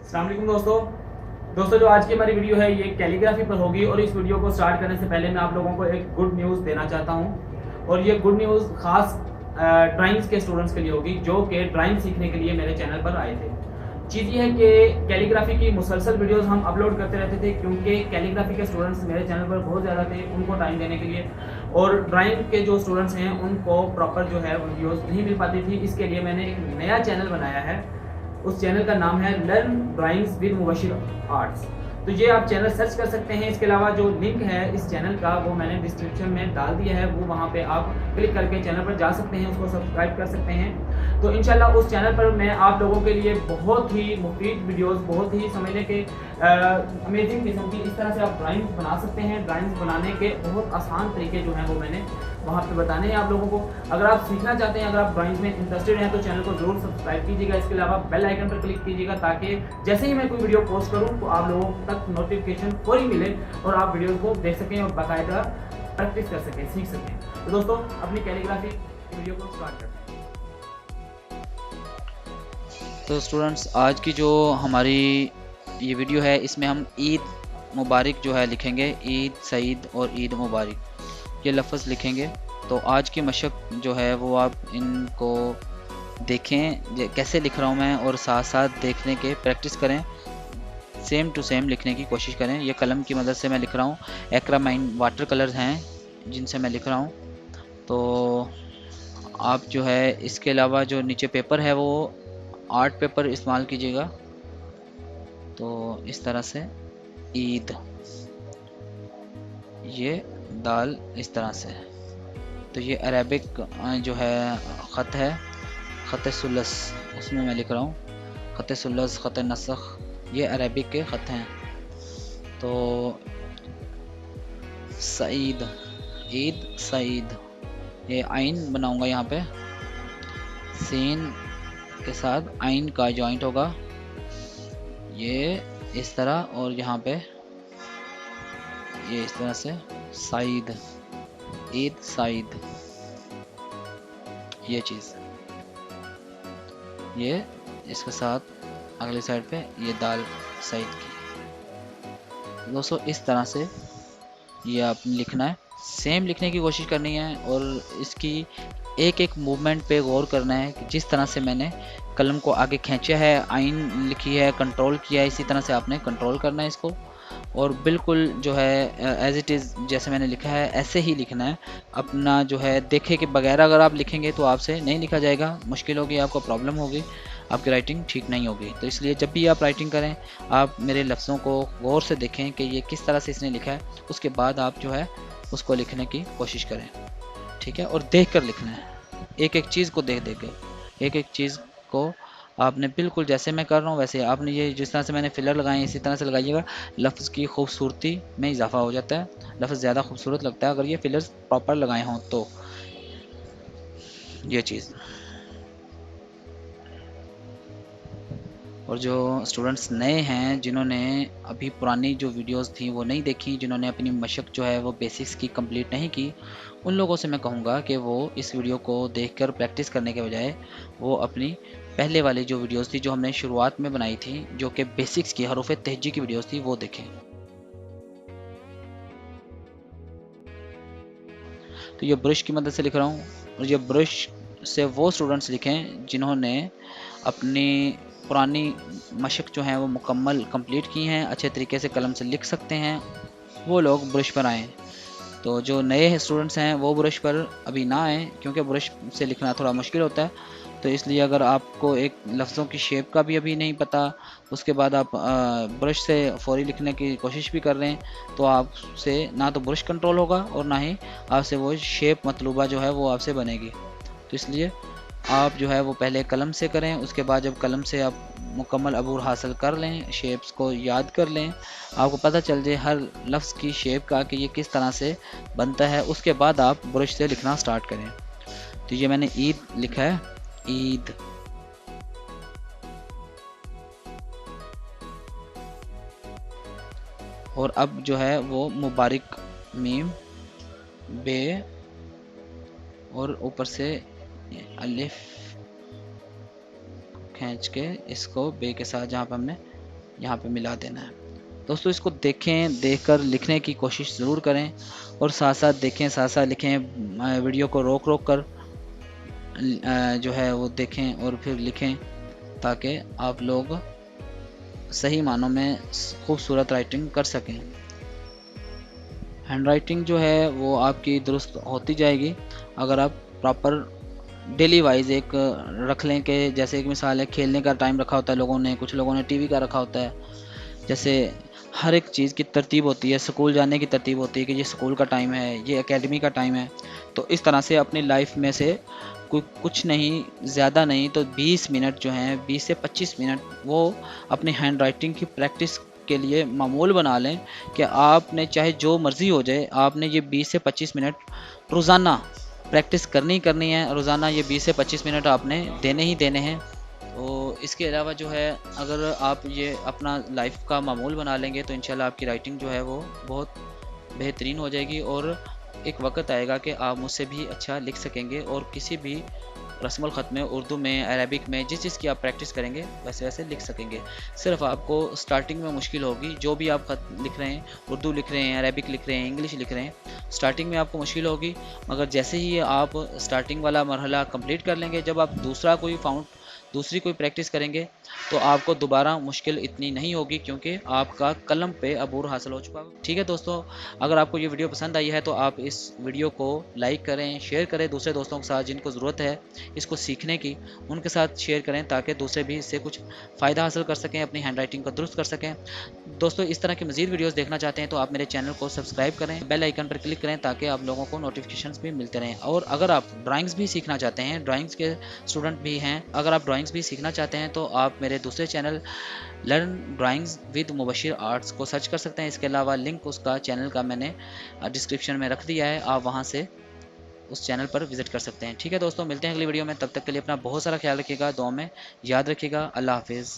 अस्सलाम वालेकुम दोस्तों जो आज की हमारी वीडियो है ये कैलीग्राफी पर होगी। और इस वीडियो को स्टार्ट करने से पहले मैं आप लोगों को एक गुड न्यूज़ देना चाहता हूँ। और ये गुड न्यूज़ खास ड्राइंग्स के स्टूडेंट्स के लिए होगी जो कि ड्राइंग सीखने के लिए मेरे चैनल पर आए थे। चीज़ ये है कि कैलीग्राफी की मुसलसल वीडियोस हम अपलोड करते रहते थे, क्योंकि कैलीग्राफी के स्टूडेंट्स मेरे चैनल पर बहुत ज़्यादा थे, उनको टाइम देने के लिए। और ड्राइंग के जो स्टूडेंट्स हैं उनको प्रॉपर जो है वीडियोस नहीं मिल पाती थी। इसके लिए मैंने एक नया चैनल बनाया है। उस चैनल का नाम है learn drawings with Mubashir arts. तो ये आप चैनल सर्च कर सकते हैं। इसके अलावा जो लिंक है इस चैनल का वो मैंने डिस्क्रिप्शन में डाल दिया है, वो वहाँ पे आप क्लिक करके चैनल पर जा सकते हैं, उसको सब्सक्राइब कर सकते हैं। तो इंशाल्लाह उस चैनल पर मैं आप लोगों के लिए बहुत ही मुफीद वीडियोस, बहुत ही समझने के अमेजिंग किस्म की इस तरह से आप ड्राइंग्स बना सकते हैं। ड्राइंग्स बनाने के बहुत आसान तरीके जो हैं वो मैंने वहाँ पे बताने हैं आप लोगों को। अगर आप सीखना चाहते हैं, अगर आप ड्राइंग्स में इंटरेस्टेड हैं तो चैनल को ज़रूर सब्सक्राइब कीजिएगा। इसके अलावा बेल आइकन पर क्लिक कीजिएगा ताकि जैसे ही मैं कोई वीडियो पोस्ट करूँ तो आप लोगों तक नोटिफिकेशन फौरी मिले और आप वीडियोज़ को देख सकें और बाकायदा प्रैक्टिस कर सकें, सीख सकें। तो दोस्तों अपनी कैलीग्राफी की वीडियो को स्टार्ट करते हैं। तो स्टूडेंट्स, आज की जो हमारी ये वीडियो है इसमें हम ईद मुबारक जो है लिखेंगे, ईद सईद और ईद मुबारक ये लफ्ज़ लिखेंगे। तो आज की मशक जो है वो आप इनको देखें कैसे लिख रहा हूँ मैं, और साथ साथ देखने के प्रैक्टिस करें, सेम टू सेम लिखने की कोशिश करें। ये कलम की मदद से मैं लिख रहा हूँ, एक्रामाइन वाटर कलर्स हैं जिनसे मैं लिख रहा हूँ। तो आप जो है इसके अलावा जो नीचे पेपर है वो आर्ट पेपर इस्तेमाल कीजिएगा। तो इस तरह से ईद, ये दाल इस तरह से। तो ये अरेबिक जो है ख़त है, ख़त सुलस, उसमें मैं लिख रहा हूँ ख़त सुलस, ख़त नसख, ये अरेबिक के ख़त हैं। तो सईद, ईद सईद, ये आइन बनाऊंगा यहाँ पे, सीन के साथ आइन का जॉइंट होगा, ये इस तरह, और यहाँ पे ये इस तरह से साइद, ईद साइद, ये चीज़, ये इसके साथ अगली साइड पे ये दाल साइद की। दोस्तों इस तरह से ये आपने लिखना है, सेम लिखने की कोशिश करनी है और इसकी एक एक मूवमेंट पे गौर करना है कि जिस तरह से मैंने कलम को आगे खींचा है, आइन लिखी है, कंट्रोल किया है, इसी तरह से आपने कंट्रोल करना है इसको। और बिल्कुल जो है एज इट इज़ जैसे मैंने लिखा है ऐसे ही लिखना है। अपना जो है देखे के बगैर अगर आप लिखेंगे तो आपसे नहीं लिखा जाएगा, मुश्किल होगी, आपको प्रॉब्लम होगी, आपकी राइटिंग ठीक नहीं होगी। तो इसलिए जब भी आप राइटिंग करें आप मेरे लफ्ज़ों को गौर से देखें कि ये किस तरह से इसने लिखा है, उसके बाद आप जो है उसको लिखने की कोशिश करें, ठीक है। और देख कर लिखना है, एक एक चीज़ को देख देख के, एक एक चीज़ को आपने बिल्कुल जैसे मैं कर रहा हूँ वैसे आपने, ये जिस तरह से मैंने फिलर लगाए इसी तरह से लगाइएगा। लफ्ज़ की खूबसूरती में इजाफा हो जाता है, लफ्ज़ ज़्यादा खूबसूरत लगता है अगर ये फिलर्स प्रॉपर लगाए हों तो, ये चीज़। और जो स्टूडेंट्स नए हैं, जिन्होंने अभी पुरानी जो वीडियोस थी वो नहीं देखी, जिन्होंने अपनी मशक जो है वो बेसिक्स की कंप्लीट नहीं की, उन लोगों से मैं कहूँगा कि वो इस वीडियो को देखकर प्रैक्टिस करने के बजाय वो अपनी पहले वाली जो वीडियोस थी जो हमने शुरुआत में बनाई थी, जो कि बेसिक्स की हरूफ तहजी की वीडियोस थी, वो देखें। तो ये ब्रश की मदद से लिख रहा हूँ, और ये ब्रश से वो स्टूडेंट्स लिखें जिन्होंने अपनी पुरानी मशक जो है वो मुकम्मल कंप्लीट की हैं, अच्छे तरीके से कलम से लिख सकते हैं, वो लोग ब्रश पर आएँ। तो जो नए स्टूडेंट्स हैं वो ब्रश पर अभी ना आएँ, क्योंकि ब्रश से लिखना थोड़ा मुश्किल होता है। तो इसलिए अगर आपको एक लफ्ज़ों की शेप का भी अभी नहीं पता, उसके बाद आप ब्रश से फौरी लिखने की कोशिश भी कर रहे हैं, तो आपसे ना तो ब्रश कंट्रोल होगा और ना ही आपसे वो शेप मतलूबा जो है वो आपसे बनेगी। तो इसलिए आप जो है वो पहले कलम से करें, उसके बाद जब कलम से आप मुकम्मल अबूर हासिल कर लें, शेप्स को याद कर लें, आपको पता चल जाए हर लफ्ज़ की शेप का कि ये किस तरह से बनता है, उसके बाद आप ब्रश से लिखना स्टार्ट करें। तो ये मैंने ईद लिखा है, ईद। और अब जो है वो मुबारक, मीम बे, और ऊपर से अलिफ खींच के इसको बे के साथ जहाँ पर हमने यहाँ पे मिला देना है। दोस्तों इसको देखें, देख कर लिखने की कोशिश ज़रूर करें और साथ साथ देखें साथ साथ लिखें। वीडियो को रोक रोक कर जो है वो देखें और फिर लिखें, ताकि आप लोग सही मानों में खूबसूरत राइटिंग कर सकें। हैंड राइटिंग जो है वो आपकी दुरुस्त होती जाएगी अगर आप प्रॉपर डेली वाइज एक रख लें। कि जैसे एक मिसाल है, खेलने का टाइम रखा होता है लोगों ने, कुछ लोगों ने टीवी का रखा होता है। जैसे हर एक चीज़ की तरतीब होती है, स्कूल जाने की तरतीब होती है कि ये स्कूल का टाइम है, ये एकेडमी का टाइम है। तो इस तरह से अपनी लाइफ में से कुछ नहीं, ज़्यादा नहीं तो 20 मिनट जो हैं, 20 से 25 मिनट वो अपनी हैंड राइटिंग की प्रैक्टिस के लिए मामूल बना लें। कि आपने चाहे जो मर्ज़ी हो जाए, आपने ये 20 से 25 मिनट रोज़ाना प्रैक्टिस करनी है। रोज़ाना ये 20 से 25 मिनट आपने देने ही देने हैं। तो इसके अलावा जो है, अगर आप ये अपना लाइफ का मामूल बना लेंगे तो इंशाल्लाह आपकी राइटिंग जो है वो बहुत बेहतरीन हो जाएगी और एक वक्त आएगा कि आप मुझसे भी अच्छा लिख सकेंगे और किसी भी रस्मुल ख़त में, उर्दू में, अरबिक में, जिस चीज़ की आप प्रैक्टिस करेंगे वैसे वैसे लिख सकेंगे। सिर्फ आपको स्टार्टिंग में मुश्किल होगी। जो भी आप ख़त लिख रहे हैं, उर्दू लिख रहे हैं, अरबिक लिख रहे हैं, इंग्लिश लिख रहे हैं, स्टार्टिंग में आपको मुश्किल होगी। मगर जैसे ही आप स्टार्टिंग वाला मरहला कंप्लीट कर लेंगे, जब आप दूसरी कोई प्रैक्टिस करेंगे तो आपको दोबारा मुश्किल इतनी नहीं होगी, क्योंकि आपका कलम पे अबूर हासिल हो चुका है। ठीक है दोस्तों, अगर आपको ये वीडियो पसंद आई है तो आप इस वीडियो को लाइक करें, शेयर करें दूसरे दोस्तों के साथ जिनको ज़रूरत है इसको सीखने की, उनके साथ शेयर करें ताकि दूसरे भी इससे कुछ फ़ायदा हासिल कर सकें, अपनी हैंड राइटिंग को दुरुस्त कर सकें। दोस्तों इस तरह की मज़ीद वीडियोज़ देखना चाहते हैं तो आप मेरे चैनल को सब्सक्राइब करें, बेल आइकन पर क्लिक करें ताकि आप लोगों को नोटिफिकेशंस भी मिलते रहें। और अगर आप ड्राइंग्स भी सीखना चाहते हैं, ड्राइंग्स के स्टूडेंट भी हैं, अगर आप ड्राइंग्स भी सीखना चाहते हैं तो आप मेरे दूसरे channel learn drawings with Mubashir arts को सर्च कर सकते हैं। इसके अलावा लिंक उसका चैनल का मैंने डिस्क्रिप्शन में रख दिया है, आप वहाँ से उस चैनल पर विजिट कर सकते हैं। ठीक है दोस्तों, मिलते हैं अगली वीडियो में, तब तक के लिए अपना बहुत सारा ख्याल रखिएगा, दुआ में याद रखिएगा। अल्लाह हाफिज़।